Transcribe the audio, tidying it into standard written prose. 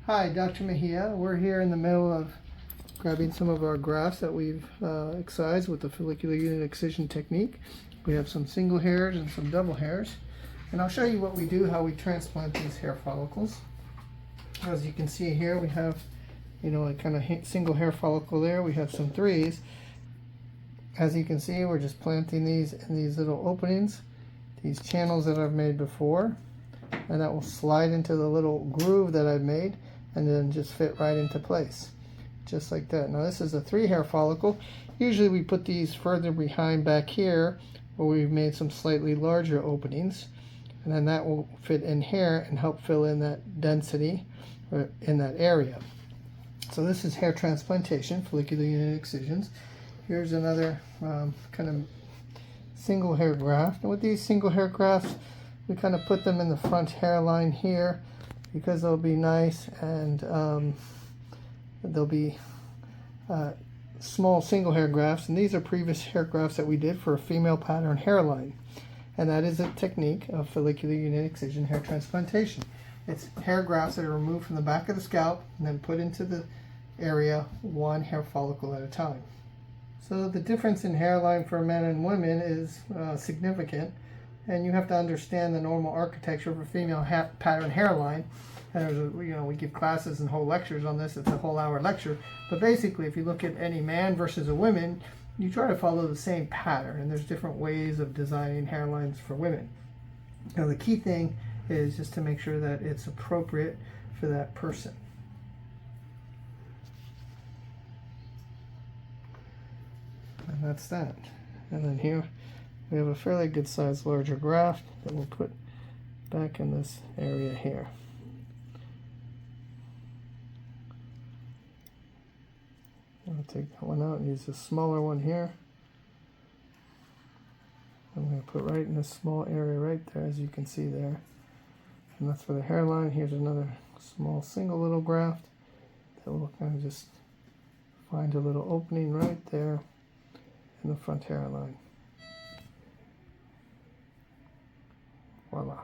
Hi, Dr. Mejia. We're here in the middle of grabbing some of our grafts that we've excised with the follicular unit excision technique. We have some single hairs and some double hairs. And I'll show you what we do, how we transplant these hair follicles. As you can see here, we have, a kind of single hair follicle there. We have some threes. As you can see, we're just planting these in these little openings, these channels that I've made before. And that will slide into the little groove that I've made and then just fit right into place, just like that. Now this is a 3-hair follicle. Usually we put these further behind back here where we've made some slightly larger openings, and then that will fit in here and help fill in that density in that area. So this is hair transplantation, follicular unit excisions. Here's another kind of single hair graft. And with these single hair grafts, we kind of put them in the front hairline here because they'll be nice, and they'll be small single hair grafts. And these are previous hair grafts that we did for a female pattern hairline. And that is a technique of follicular unit excision hair transplantation. It's hair grafts that are removed from the back of the scalp and then put into the area one hair follicle at a time. So the difference in hairline for men and women is significant. And you have to understand the normal architecture of a female pattern hairline. And there's we give classes and whole lectures on this. It's a whole hour lecture. But basically, if you look at any man versus a woman, you try to follow the same pattern. And there's different ways of designing hairlines for women. Now, the key thing is just to make sure that it's appropriate for that person. And that's that. And then here, we have a fairly good sized larger graft that we'll put back in this area here. I'll take that one out and use a smaller one here. I'm going to put right in this small area right there, as you can see there. And that's for the hairline. Here's another small single little graft that will kind of just find a little opening right there in the front hairline. Voila.